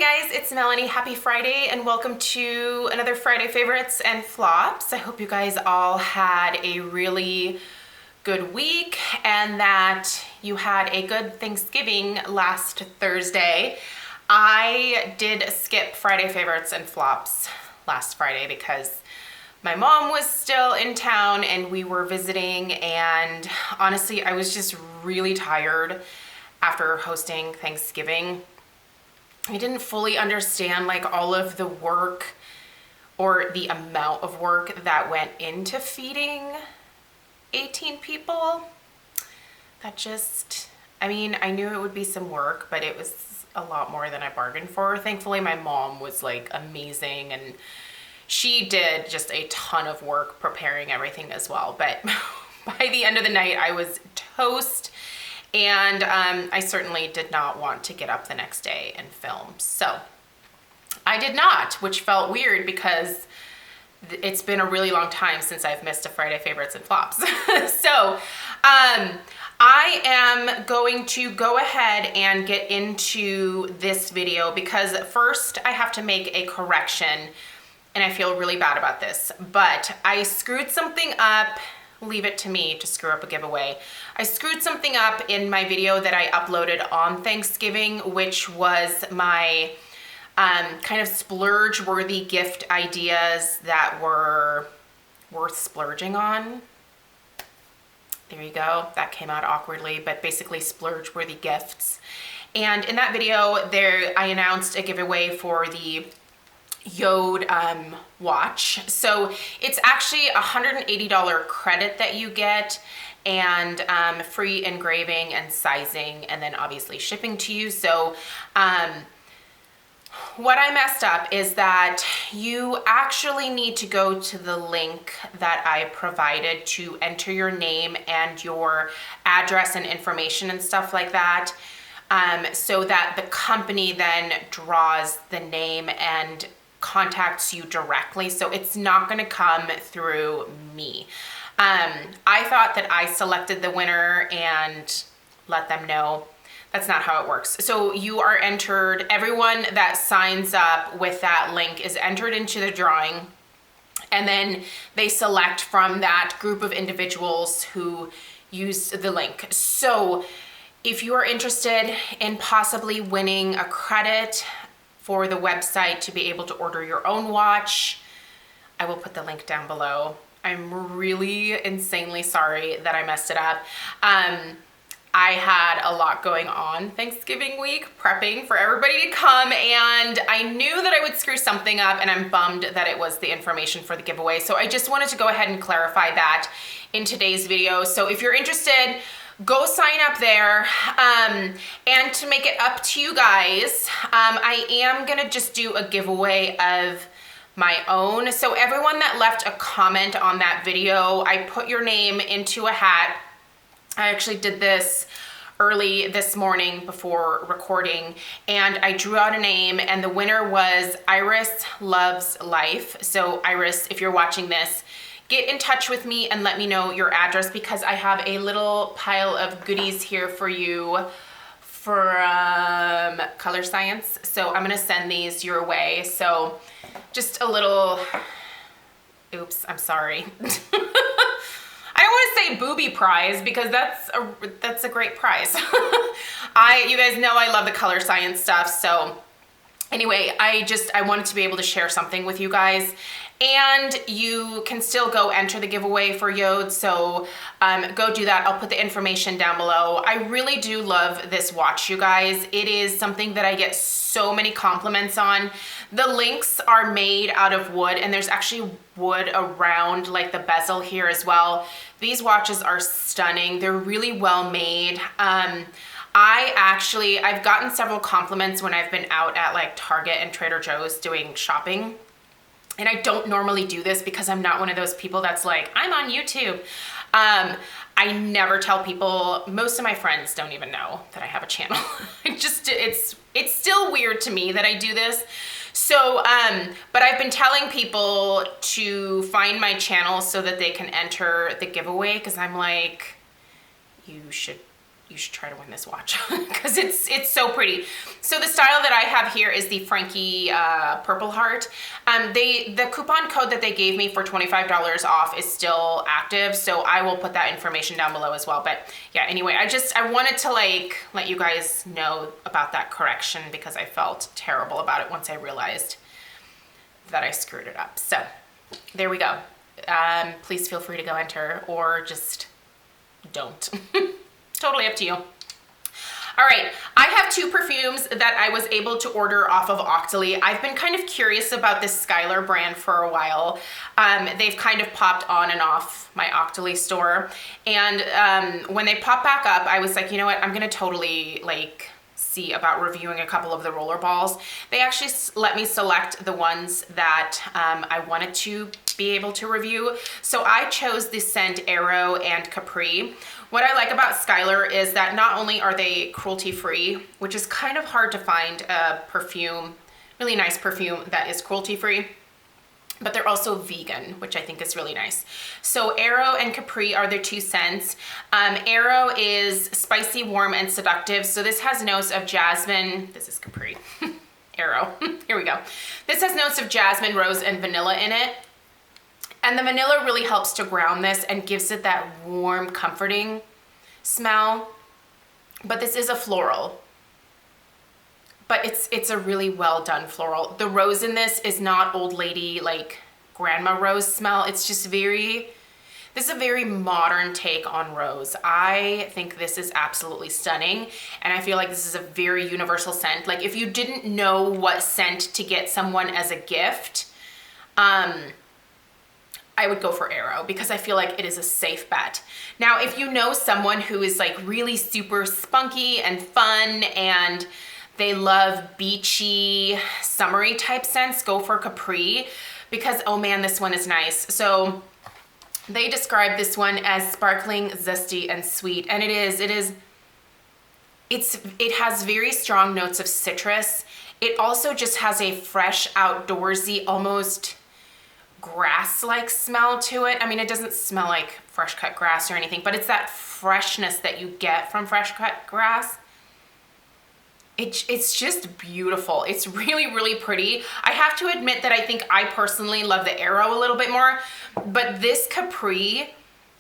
guys, it's Melanie. Happy Friday and welcome to another Friday Favorites and Flops. I hope you guys all had a really good week and that you had a good Thanksgiving last Thursday. I did skip Friday Favorites and Flops last Friday because my mom was still in town and we were visiting, and honestly I was just really tired after hosting Thanksgiving. I didn't fully understand like all of the work or the amount of work that went into feeding 18 people. That just, I mean, I knew it would be some work, but it was a lot more than I bargained for. Thankfully, my mom was like amazing and she did just a ton of work preparing everything as well. But by the end of the night, I was toast. And I certainly did not want to get up the next day and film. So I did not, which felt weird because it's been a really long time since I've missed a Friday Favorites and Flops. So I am going to go ahead and get into this video because first I have to make a correction, and I feel really bad about this, but I screwed something up. Leave it to me to screw up a giveaway. I screwed something up in my video that I uploaded on Thanksgiving, which was my kind of splurge-worthy gift ideas that were worth splurging on. There you go. That came out awkwardly, but basically splurge-worthy gifts. And in that video, I announced a giveaway for the Yode watch. So it's actually a $180 credit that you get, and free engraving and sizing, and then obviously shipping to you. So what I messed up is that you actually need to go to the link that I provided to enter your name and your address and information and stuff like that, so that the company then draws the name and contacts you directly. So it's not going to come through me. I thought that I selected the winner and let them know. That's not how it works. So you are entered, everyone that signs up with that link is entered into the drawing, and then they select from that group of individuals who used the link. So if you are interested in possibly winning a credit for the website to be able to order your own watch, I will put the link down below. I'm really insanely sorry that I messed it up. I had a lot going on Thanksgiving week, prepping for everybody to come, and I knew that I would screw something up, and I'm bummed that it was the information for the giveaway. So I just wanted to go ahead and clarify that in today's video. So if you're interested, go sign up there, and to make it up to you guys, I am gonna just do a giveaway of my own. So everyone that left a comment on that video, I put your name into a hat. I actually did this early this morning before recording, and I drew out a name, and the winner was Iris Loves Life. So Iris, if you're watching this, get in touch with me and let me know your address, because I have a little pile of goodies here for you from Color Science. So I'm gonna send these your way. So just a little, oops, I'm sorry. I don't want to say booby prize because that's a great prize. You guys know I love the Color Science stuff. So anyway, I wanted to be able to share something with you guys. And you can still go enter the giveaway for Yode, so go do that. I'll put the information down below. I really do love this watch, you guys. It is something that I get so many compliments on. The links are made out of wood, and there's actually wood around like the bezel here as well. These watches are stunning. They're really well made. I've gotten several compliments when I've been out at like Target and Trader Joe's doing shopping. And I don't normally do this because I'm not one of those people that's like, I'm on YouTube. I never tell people. Most of my friends don't even know that I have a channel. It's still weird to me that I do this. So, but I've been telling people to find my channel so that they can enter the giveaway, because I'm like, you should you should try to win this watch because it's so pretty. So the style that I have here is the Frankie Purple Heart. The coupon code that they gave me for $25 off is still active, so I will put that information down below as well. But yeah, anyway, I wanted to like let you guys know about that correction because I felt terrible about it once I realized that I screwed it up. So there we go. Please feel free to go enter or just don't. Totally up to you. All right, I have 2 perfumes that I was able to order off of Octoly. I've been kind of curious about this Skylar brand for a while. They've kind of popped on and off my Octoly store. And when they pop back up, I was like, you know what, I'm gonna totally like see about reviewing a couple of the roller balls. They actually let me select the ones that I wanted to be able to review. So I chose the scent Arrow and Capri. What I like about Skylar is that not only are they cruelty free, which is kind of hard to find a perfume, really nice perfume that is cruelty free, but they're also vegan, which I think is really nice. So Arrow and Capri are their 2 scents. Arrow is spicy, warm, and seductive. So this has notes of jasmine. This is Capri. Arrow. Here we go. This has notes of jasmine, rose, and vanilla in it. And the vanilla really helps to ground this and gives it that warm, comforting smell. But this is a floral. But it's a really well done floral. The rose in this is not old lady, like grandma rose smell. It's just this is a very modern take on rose. I think this is absolutely stunning. And I feel like this is a very universal scent. Like if you didn't know what scent to get someone as a gift, I would go for Arrow because I feel like it is a safe bet. Now, if you know someone who is like really super spunky and fun and they love beachy, summery type scents, go for Capri because, oh man, this one is nice. So they describe this one as sparkling, zesty, and sweet. And it has very strong notes of citrus. It also just has a fresh, outdoorsy, almost grass-like smell to it. I mean, it doesn't smell like fresh cut grass or anything, but it's that freshness that you get from fresh cut grass. It's just beautiful. It's really, really pretty. I have to admit that I think I personally love the Arrow a little bit more, but this Capri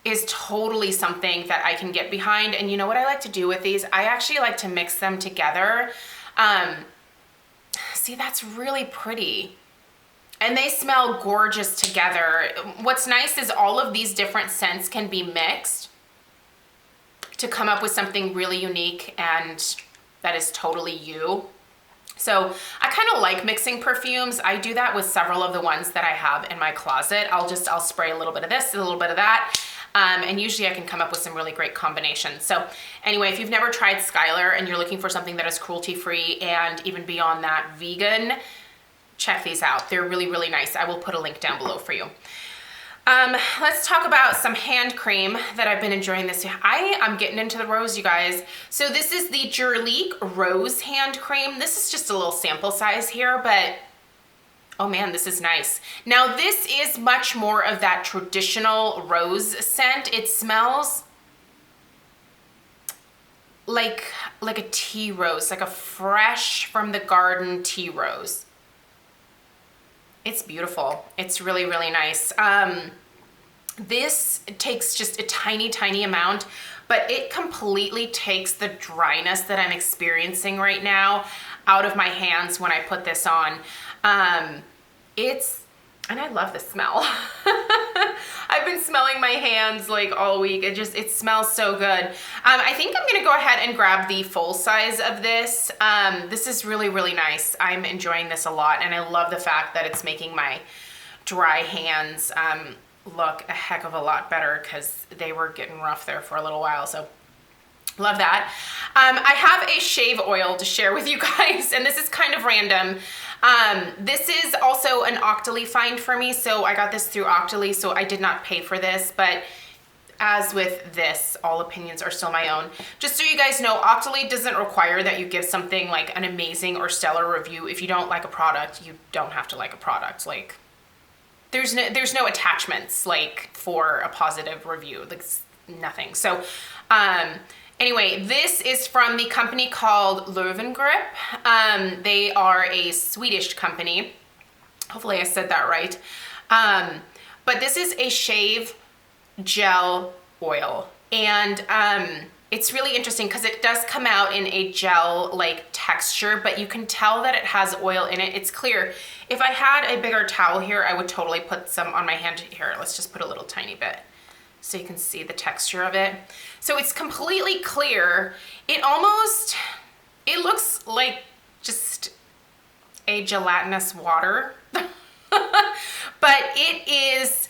is totally something that I can get behind. And you know what I like to do with these? I actually like to mix them together. See, that's really pretty. And they smell gorgeous together. What's nice is all of these different scents can be mixed to come up with something really unique and that is totally you. So I kind of like mixing perfumes. I do that with several of the ones that I have in my closet. I'll spray a little bit of this, a little bit of that. And usually I can come up with some really great combinations. So anyway, if you've never tried Skylar and you're looking for something that is cruelty free and even beyond that vegan, check these out. They're really, really nice. I will put a link down below for you. Let's talk about some hand cream that I've been enjoying this. I am getting into the rose, you guys. So this is the Jurlique Rose Hand Cream. This is just a little sample size here, but oh man, this is nice. Now this is much more of that traditional rose scent. It smells like a tea rose, like a fresh from the garden tea rose. It's beautiful. It's really, really nice. This takes just a tiny, tiny amount, but it completely takes the dryness that I'm experiencing right now out of my hands when I put this on. And I love the smell. I've been smelling my hands like all week. It smells so good. I think I'm gonna go ahead and grab the full size of this. This is really, really nice. I'm enjoying this a lot, and I love the fact that it's making my dry hands look a heck of a lot better because they were getting rough there for a little while, so love that. I have a shave oil to share with you guys, and this is kind of random. This is also an Octoly find for me, so I got this through Octoly, so I did not pay for this, but as with this, all opinions are still my own. Just so you guys know, Octoly doesn't require that you give something like an amazing or stellar review. If you don't like a product, you don't have to like a product. Like, there's no attachments like for a positive review, like nothing. So Anyway, this is from the company called Löwengrip. They are a Swedish company. Hopefully I said that right. But this is a shave gel oil. And it's really interesting because it does come out in a gel-like texture, but you can tell that it has oil in it. It's clear. If I had a bigger towel here, I would totally put some on my hand here. Let's just put a little tiny bit so you can see the texture of it. So it's completely clear. It looks like just a gelatinous water. But it is,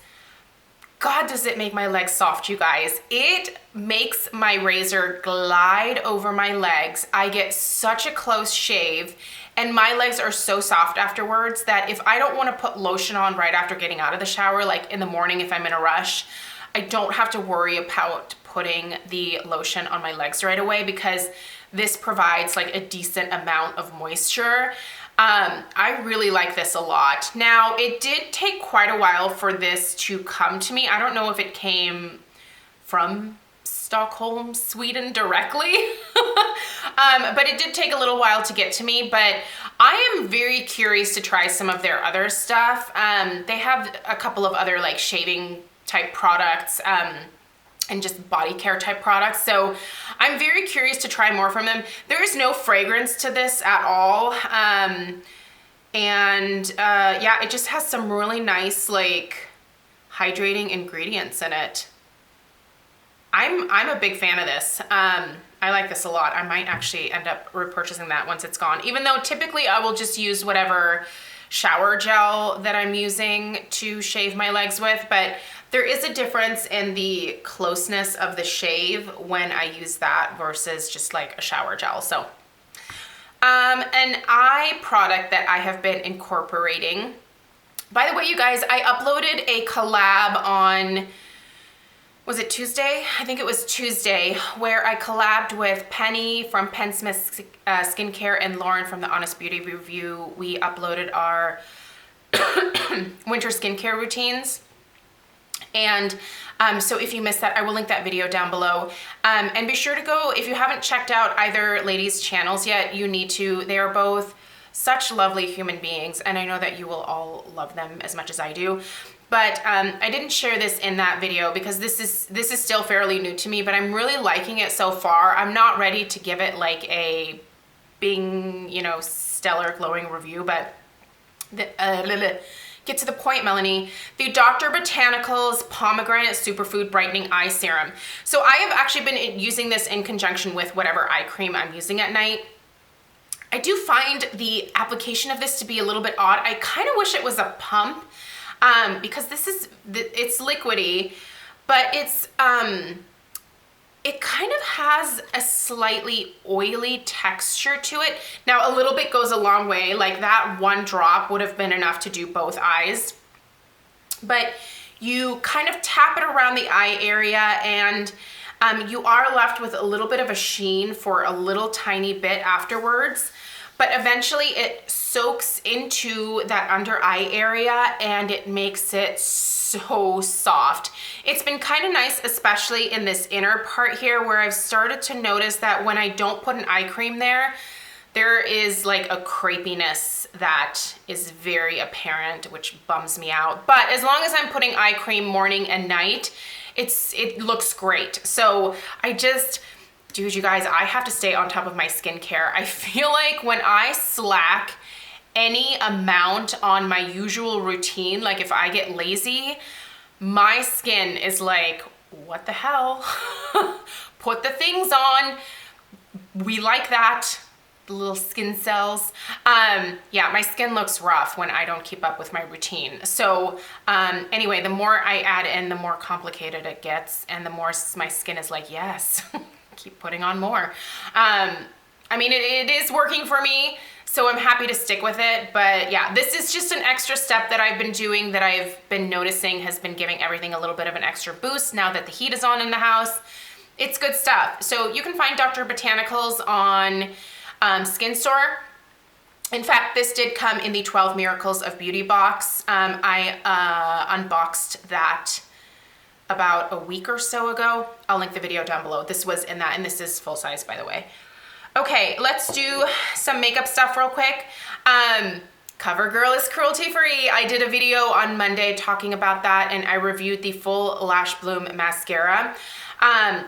God, does it make my legs soft, you guys. It makes my razor glide over my legs. I get such a close shave, and my legs are so soft afterwards that if I don't want to put lotion on right after getting out of the shower, like in the morning if I'm in a rush, I don't have to worry about putting the lotion on my legs right away because this provides like a decent amount of moisture. I really like this a lot. Now, it did take quite a while for this to come to me. I don't know if it came from Stockholm, Sweden directly, but it did take a little while to get to me. But I am very curious to try some of their other stuff. They have a couple of other like shaving type products, and just body care type products. So I'm very curious to try more from them. There is no fragrance to this at all. Yeah, it just has some really nice like hydrating ingredients in it. I'm a big fan of this. I like this a lot. I might actually end up repurchasing that once it's gone, even though typically I will just use whatever shower gel that I'm using to shave my legs with, but there is a difference in the closeness of the shave when I use that versus just like a shower gel. So, an eye product that I have been incorporating. By the way, you guys, I uploaded a collab on, was it Tuesday? I think it was Tuesday, where I collabed with Penny from Penn Smith Skincare and Lauren from the Honest Beauty Review. We uploaded our winter skincare routines. And so if you missed that, I will link that video down below. And be sure to go, if you haven't checked out either ladies' channels yet, you need to. They are both such lovely human beings, and I know that you will all love them as much as I do. But I didn't share this in that video because this is still fairly new to me, but I'm really liking it so far. I'm not ready to give it like a bing, stellar glowing review, but get to the point, Melanie. The Dr. Botanicals Pomegranate Superfood Brightening Eye Serum. So I have actually been using this in conjunction with whatever eye cream I'm using at night. I do find the application of this to be a little bit odd. I kind of wish it was a pump, because it's liquidy, but it's, it kind of has a slightly oily texture to it. Now, a little bit goes a long way. Like that one drop would have been enough to do both eyes. But you kind of tap it around the eye area, and you are left with a little bit of a sheen for a little tiny bit afterwards. But eventually it soaks into that under eye area and it makes it so soft. It's been kind of nice, especially in this inner part here, where I've started to notice that when I don't put an eye cream there, there is like a crepiness that is very apparent, which bums me out. But as long as I'm putting eye cream morning and night, it looks great. So dude, you guys, I have to stay on top of my skincare. I feel like when I slack any amount on my usual routine, like if I get lazy, my skin is like, what the hell? Put the things on. We like that. The little skin cells. Yeah, my skin looks rough when I don't keep up with my routine. So anyway, the more I add in, the more complicated it gets, and the more my skin is like, yes. Keep putting on more. I mean, it is working for me, so I'm happy to stick with it. But yeah, this is just an extra step that I've been doing that I've been noticing has been giving everything a little bit of an extra boost now that the heat is on in the house. It's good stuff. So you can find Dr. Botanicals on Skin Store. In fact, this did come in the 12 Miracles of Beauty box. I unboxed that about a week or so ago. I'll link the video down below. This was in that, and this is full size, by the way. Okay, let's do some makeup stuff real quick. CoverGirl is cruelty free. I did a video on Monday talking about that, and I reviewed the Full Lash Bloom mascara.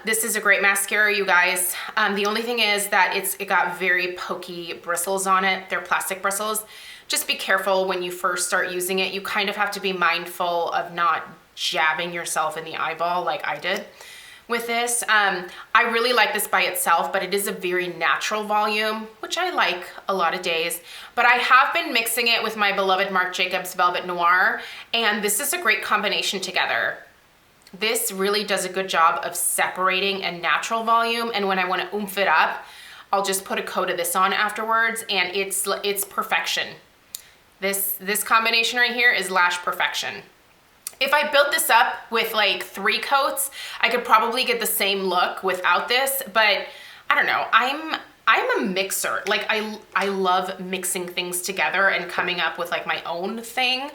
This is a great mascara, you guys. The only thing is that it got very pokey bristles on it. They're plastic bristles. Just be careful when you first start using it. You kind of have to be mindful of not jabbing yourself in the eyeball like I did with this. I really like this by itself, but it is a very natural volume, which I like a lot of days. But I have been mixing it with my beloved Marc Jacobs Velvet Noir, and this is a great combination together. This really does a good job of separating a natural volume, and when I want to oomph it up, I'll just put a coat of this on afterwards, and it's perfection. This combination right here is lash perfection. If I built this up with like 3 coats, I could probably get the same look without this, but I don't know. I'm a mixer. Like I love mixing things together and coming up with like my own thing.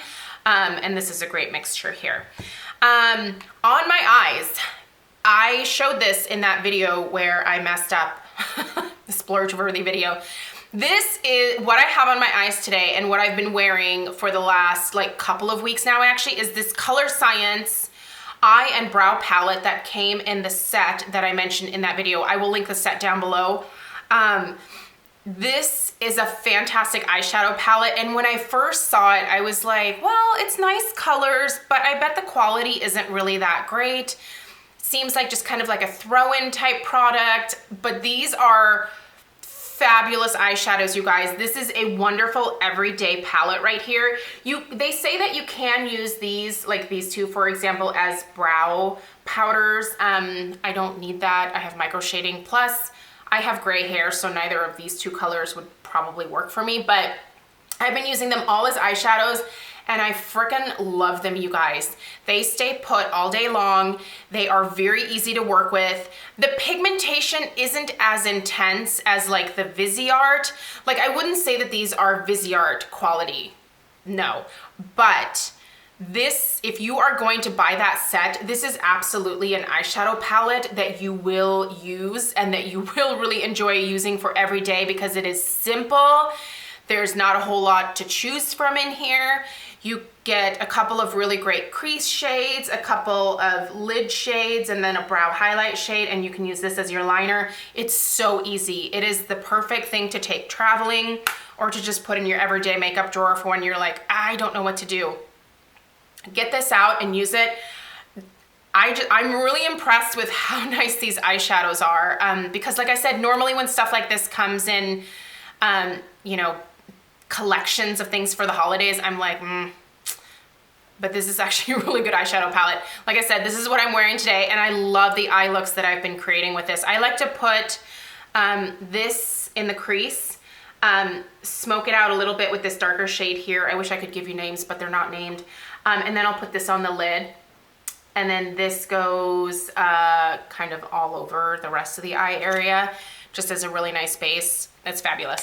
And this is a great mixture here. On my eyes, I showed this in that video where I messed up, the splurge-worthy video. This is what I have on my eyes today, and what I've been wearing for the last like couple of weeks now actually, is this Color Science eye and brow palette that came in the set that I mentioned in that video. I will link the set down below. This is a fantastic eyeshadow palette, and when I first saw it, I was like, well, it's nice colors, but I bet the quality isn't really that great. Seems like just kind of like a throw-in type product, but these are fabulous eyeshadows, you guys. This is a wonderful everyday palette right here. They say that you can use these, like these two, for example, as brow powders. I don't need that. I have micro shading. Plus, I have gray hair, so neither of these two colors would probably work for me, but I've been using them all as eyeshadows, and I freaking love them, you guys. They stay put all day long. They are very easy to work with. The pigmentation isn't as intense as like the Viseart. Like, I wouldn't say that these are Viseart quality, no. But this, if you are going to buy that set, this is absolutely an eyeshadow palette that you will use and that you will really enjoy using for every day, because it is simple. There's not a whole lot to choose from in here. You get a couple of really great crease shades, a couple of lid shades, and then a brow highlight shade, and you can use this as your liner. It's so easy. It is the perfect thing to take traveling or to just put in your everyday makeup drawer for when you're like, I don't know what to do. Get this out and use it. I'm really impressed with how nice these eyeshadows are, because like I said, normally when stuff like this comes in, you know, collections of things for the holidays, I'm like, but this is actually a really good eyeshadow palette. Like I said, this is what I'm wearing today, and I love the eye looks that I've been creating with this. I like to put this in the crease, smoke it out a little bit with this darker shade here. I wish I could give you names, but they're not named. And then I'll put this on the lid, and then this goes kind of all over the rest of the eye area, just as a really nice base. It's fabulous.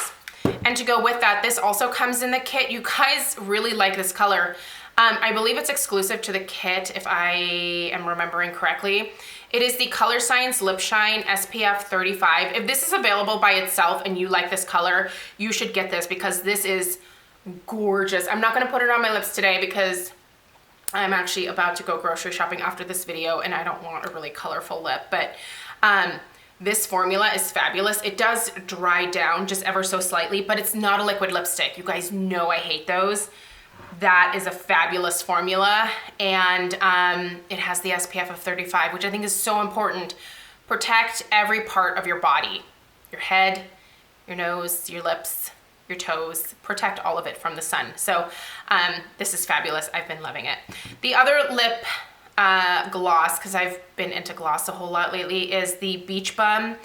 And to go with that, this also comes in the kit. You guys really like this color. I believe it's exclusive to the kit, if I am remembering correctly. It is the Color Science Lip Shine SPF 35. If this is available by itself and you like this color, you should get this, because this is gorgeous. I'm not gonna put it on my lips today because I'm actually about to go grocery shopping after this video, and I don't want a really colorful lip, but this formula is fabulous. It does dry down just ever so slightly, but it's not a liquid lipstick. You guys know I hate those. That is a fabulous formula, and it has the SPF of 35, which I think is so important. Protect every part of your body, your head, your nose, your lips, your toes. Protect all of it from the sun. So this is fabulous. I've been loving it. The other lip gloss, because I've been into gloss a whole lot lately, is the Beach Bum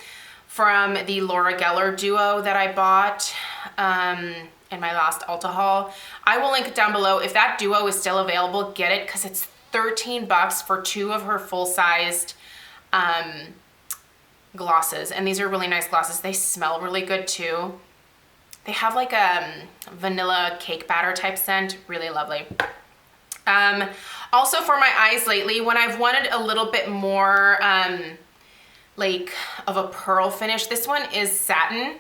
from the Laura Geller duo that I bought in my last Ulta haul. I will link it down below. If that duo is still available, get it, because it's 13 bucks for 2 of her full-sized glosses, and these are really nice glosses. They smell really good too. They have like a vanilla cake batter type scent, really lovely. Also for my eyes lately, when I've wanted a little bit more like of a pearl finish, this one is satin.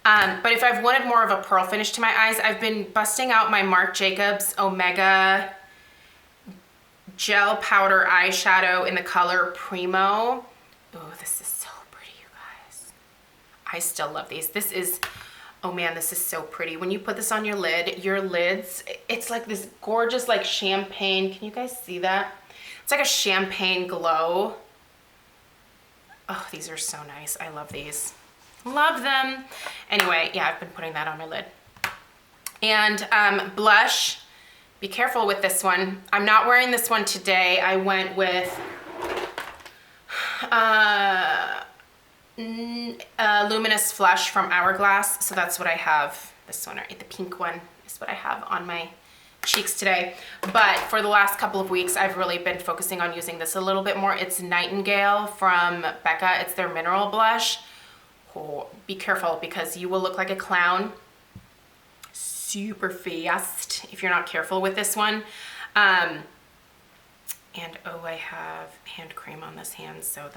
But if I've wanted more of a pearl finish to my eyes, I've been busting out my Marc Jacobs Omega gel powder eyeshadow in the color Primo. Oh, this is so pretty, you guys. I still love these. This is, oh man, this is so pretty. When you put this on your lid, your lids, it's like this gorgeous like champagne. Can you guys see that? It's like a champagne glow. Oh, these are so nice. I love these. Love them. Anyway, yeah, I've been putting that on my lid. And blush, be careful with this one. I'm not wearing this one today. I went with Luminous Flush from Hourglass. So that's what I have. This one, right? The pink one is what I have on my cheeks today. But for the last couple of weeks, I've really been focusing on using this a little bit more. It's Nightingale from Becca. It's their mineral blush. Oh, be careful because you will look like a clown super fast if you're not careful with this one. And oh, I have hand cream on this hand, so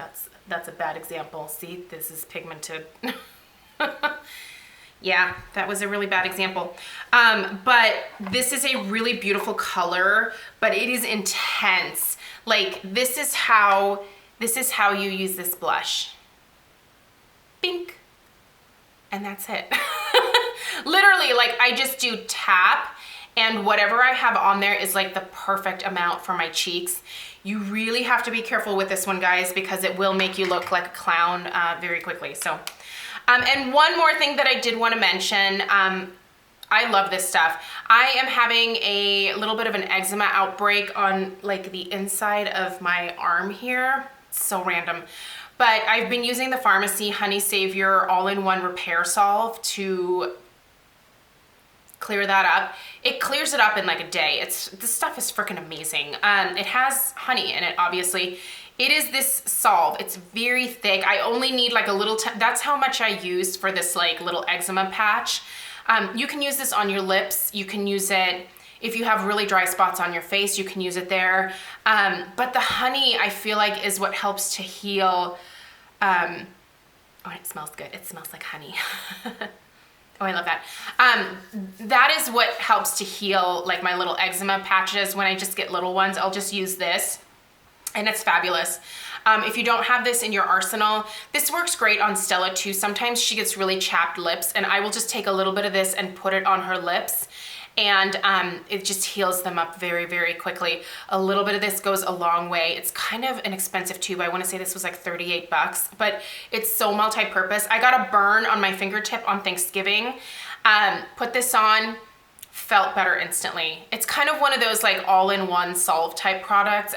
that's a bad example. See, this is pigmented. Yeah, that was a really bad example. But this is a really beautiful color, but it is intense. Like this is how you use this blush. Bink. And that's it. Literally, like I just do tap and whatever I have on there is like the perfect amount for my cheeks. You really have to be careful with this one, guys, because it will make you look like a clown very quickly. So, and one more thing that I did want to mention, I love this stuff. I am having a little bit of an eczema outbreak on like the inside of my arm here. It's so random. But I've been using the Pharmacy Honey Savior All-in-One Repair Solve to clear that up. It clears it up in like a day. This stuff is freaking amazing. It has honey in it, obviously. It is this solve. It's very thick. I only need like a little, that's how much I used for this like little eczema patch. You can use this on your lips. You can use it if you have really dry spots on your face, you can use it there. But the honey, I feel like, is what helps to heal. Oh, it smells good. It smells like honey. Oh, I love that. That is what helps to heal like my little eczema patches. When I just get little ones, I'll just use this and it's fabulous. If you don't have this in your arsenal, this works great on Stella too. Sometimes she gets really chapped lips and I will just take a little bit of this and put it on her lips. And it just heals them up very, very quickly. A little bit of this goes a long way. It's kind of an expensive tube. I want to say this was like 38 bucks, but it's so multi-purpose. I got a burn on my fingertip on Thanksgiving. Put this on, felt better instantly. It's kind of one of those like all-in-one solve type products.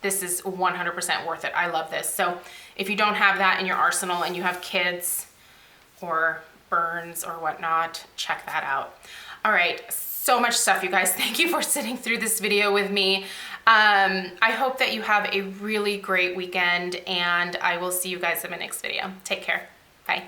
This is 100% worth it. I love this. So if you don't have that in your arsenal and you have kids or burns or whatnot, check that out. All right. So much stuff, you guys. Thank you for sitting through this video with me. I hope that you have a really great weekend and I will see you guys in my next video. Take care. Bye.